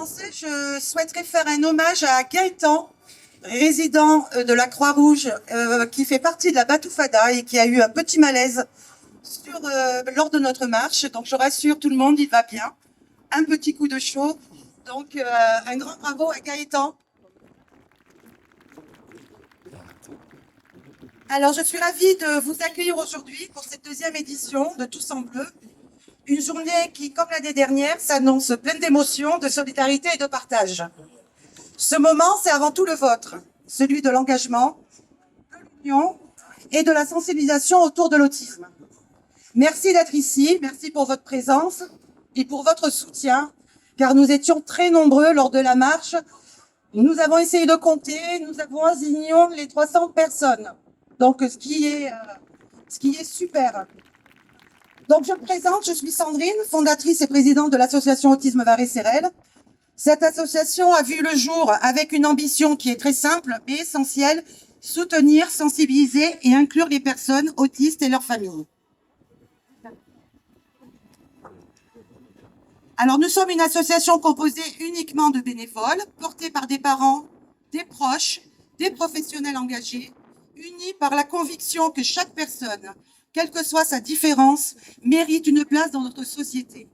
commencer, je souhaiterais faire un hommage à Gaëtan, résident de la Croix-Rouge, qui fait partie de la Batoufada et qui a eu un petit malaise lors de notre marche. Donc je rassure tout le monde, il va bien. Un petit coup de chaud. Donc un grand bravo à Gaëtan. Alors je suis ravie de vous accueillir aujourd'hui pour cette deuxième édition de Tous en Bleu. Une journée qui, comme l'année dernière, s'annonce pleine d'émotions, de solidarité et de partage. Ce moment, c'est avant tout le vôtre, celui de l'engagement, de l'union et de la sensibilisation autour de l'autisme. Merci d'être ici, merci pour votre présence et pour votre soutien, car nous étions très nombreux lors de la marche. Nous avons essayé de compter, nous avons assigné les 300 personnes, donc ce qui est super. Donc je me présente, je suis Sandrine, fondatrice et présidente de l'association Autisme Var-et-Sérel. Cette association a vu le jour avec une ambition qui est très simple mais essentielle, soutenir, sensibiliser et inclure les personnes autistes et leurs familles. Alors nous sommes une association composée uniquement de bénévoles, portée par des parents, des proches, des professionnels engagés, unis par la conviction que chaque personne, quelle que soit sa différence, mérite une place dans notre société.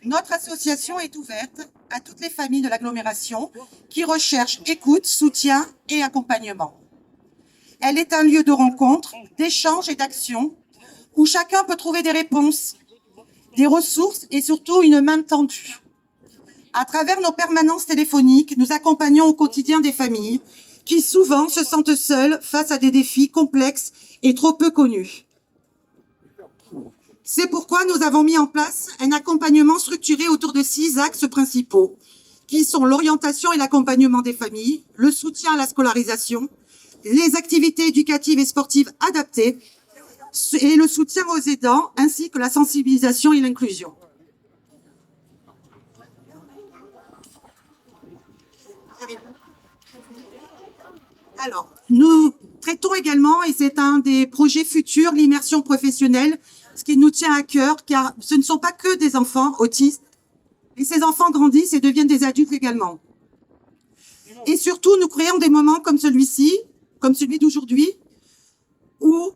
Notre association est ouverte à toutes les familles de l'agglomération qui recherchent écoute, soutien et accompagnement. Elle est un lieu de rencontre, d'échange et d'action où chacun peut trouver des réponses, des ressources et surtout une main tendue. À travers nos permanences téléphoniques, nous accompagnons au quotidien des familles qui souvent se sentent seules face à des défis complexes et trop peu connus. C'est pourquoi nous avons mis en place un accompagnement structuré autour de 6 axes principaux, qui sont l'orientation et l'accompagnement des familles, le soutien à la scolarisation, les activités éducatives et sportives adaptées, et le soutien aux aidants, ainsi que la sensibilisation et l'inclusion. Alors, nous traitons également, et c'est un des projets futurs, l'immersion professionnelle, ce qui nous tient à cœur, car ce ne sont pas que des enfants autistes, et ces enfants grandissent et deviennent des adultes également. Et surtout, nous créons des moments comme celui-ci, comme celui d'aujourd'hui, où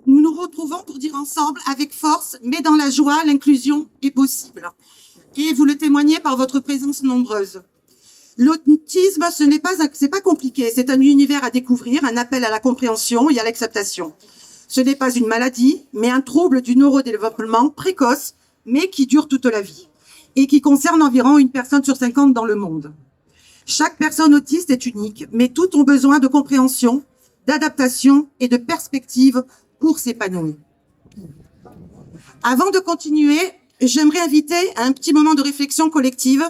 nous nous retrouvons pour dire ensemble, avec force, mais dans la joie, l'inclusion est possible. Et vous le témoignez par votre présence nombreuse. L'autisme, c'est pas compliqué, c'est un univers à découvrir, un appel à la compréhension et à l'acceptation. Ce n'est pas une maladie, mais un trouble du neurodéveloppement précoce, mais qui dure toute la vie, et qui concerne environ 1 personne sur 50 dans le monde. Chaque personne autiste est unique, mais toutes ont besoin de compréhension, d'adaptation et de perspective pour s'épanouir. Avant de continuer, j'aimerais inviter à un petit moment de réflexion collective.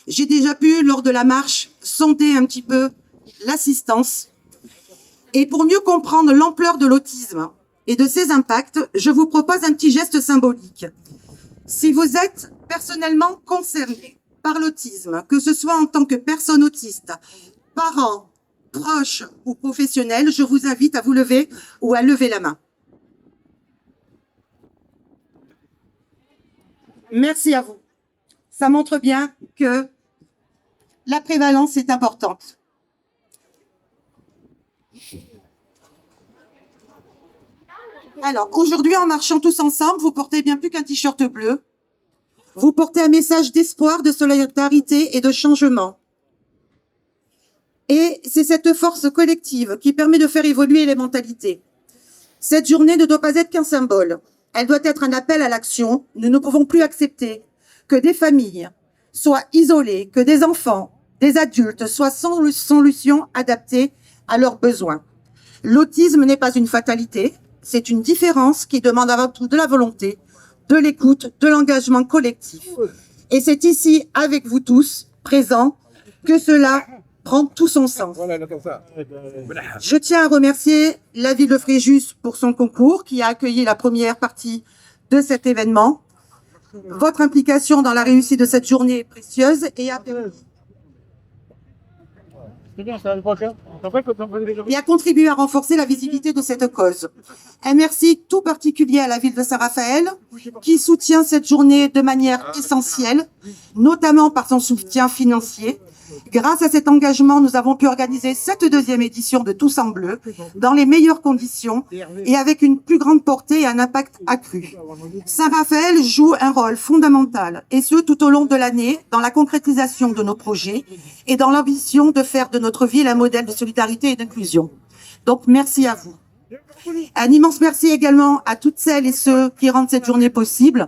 J'ai déjà pu, lors de la marche, sonder un petit peu l'assistance. Et pour mieux comprendre l'ampleur de l'autisme et de ses impacts, je vous propose un petit geste symbolique. Si vous êtes personnellement concerné par l'autisme, que ce soit en tant que personne autiste, parent, proche ou professionnel, je vous invite à vous lever ou à lever la main. Merci à vous. Ça montre bien que la prévalence est importante. Alors, aujourd'hui, en marchant tous ensemble, vous portez bien plus qu'un t-shirt bleu. Vous portez un message d'espoir, de solidarité et de changement. Et c'est cette force collective qui permet de faire évoluer les mentalités. Cette journée ne doit pas être qu'un symbole. Elle doit être un appel à l'action. Nous ne pouvons plus accepter que des familles soient isolées, que des enfants, des adultes soient sans solution adaptée à leurs besoins. L'autisme n'est pas une fatalité, c'est une différence qui demande avant tout de la volonté, de l'écoute, de l'engagement collectif. Et c'est ici, avec vous tous, présents, que cela prend tout son sens. Je tiens à remercier la ville de Fréjus pour son concours qui a accueilli la première partie de cet événement. Votre implication dans la réussite de cette journée est précieuse et a permis et a contribué à renforcer la visibilité de cette cause. Un merci tout particulier à la ville de Saint-Raphaël qui soutient cette journée de manière essentielle, notamment par son soutien financier. Grâce à cet engagement, nous avons pu organiser cette deuxième édition de Tous en Bleu dans les meilleures conditions et avec une plus grande portée et un impact accru. Saint-Raphaël joue un rôle fondamental, et ce tout au long de l'année, dans la concrétisation de nos projets et dans l'ambition de faire de notre ville un modèle de solidarité et d'inclusion. Donc, merci à vous. Un immense merci également à toutes celles et ceux qui rendent cette journée possible,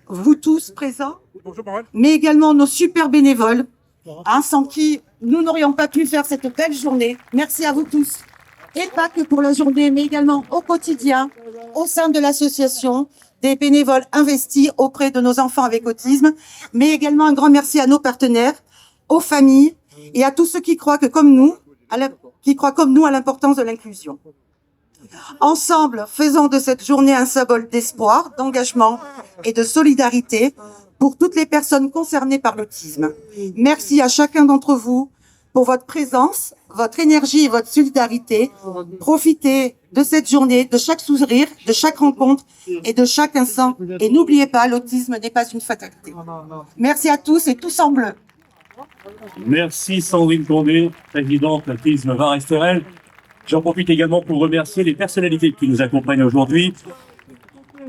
vous tous présents, mais également nos super bénévoles, sans qui nous n'aurions pas pu faire cette belle journée. Merci à vous tous. Et pas que pour la journée, mais également au quotidien, au sein de l'association, des bénévoles investis auprès de nos enfants avec autisme, mais également un grand merci à nos partenaires, aux familles et à tous ceux qui croient comme nous à l'importance de l'inclusion. Ensemble, faisons de cette journée un symbole d'espoir, d'engagement et de solidarité pour toutes les personnes concernées par l'autisme. Merci à chacun d'entre vous pour votre présence, votre énergie et votre solidarité. Profitez de cette journée, de chaque sourire, de chaque rencontre et de chaque instant. Et n'oubliez pas, l'autisme n'est pas une fatalité. Merci à tous et tous en bleu. Merci Sandrine Condé, présidente d'Autisme Var-Estérel. J'en profite également pour remercier les personnalités qui nous accompagnent aujourd'hui.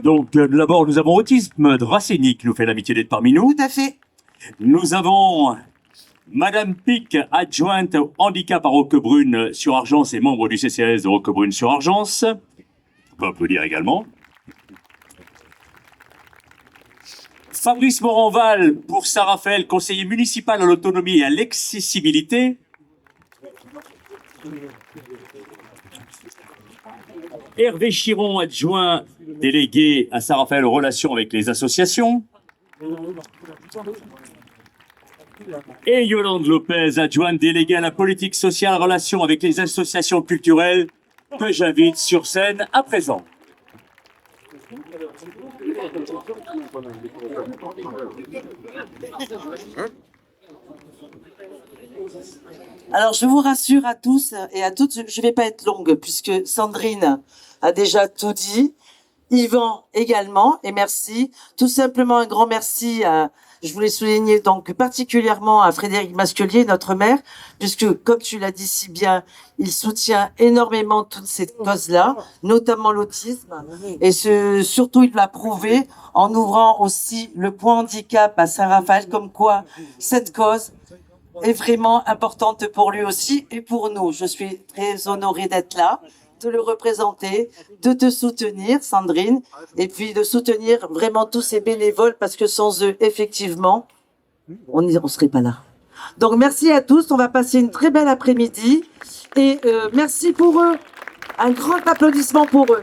Donc, d'abord, nous avons Autisme de Racigny qui nous fait l'amitié d'être parmi nous. Tout à fait. Nous avons Madame Pic, adjointe au handicap à Roquebrune sur Argence et membre du CCAS de Roquebrune sur Argence. On peut applaudir également. Fabrice Moranval pour Saint-Raphaël, conseiller municipal à l'autonomie et à l'accessibilité. Hervé Chiron, adjoint délégué à Saint-Raphaël aux relations avec les associations. Et Yolande Lopez, adjointe déléguée à la politique sociale, relations avec les associations culturelles, que j'invite sur scène à présent. Alors, je vous rassure à tous et à toutes, je ne vais pas être longue puisque Sandrine a déjà tout dit. Yvan également, et merci. Tout simplement un grand merci à, je voulais souligner donc particulièrement à Frédéric Masquelier, notre maire, puisque comme tu l'as dit si bien, il soutient énormément toutes ces causes-là, notamment l'autisme. Et surtout, il l'a prouvé en ouvrant aussi le point handicap à Saint-Raphaël, comme quoi cette cause est vraiment importante pour lui aussi et pour nous. Je suis très honorée d'être là, de le représenter, de te soutenir, Sandrine, et puis de soutenir vraiment tous ces bénévoles, parce que sans eux, effectivement, on ne serait pas là. Donc, merci à tous. On va passer une très belle après-midi. Et merci pour eux. Un grand applaudissement pour eux.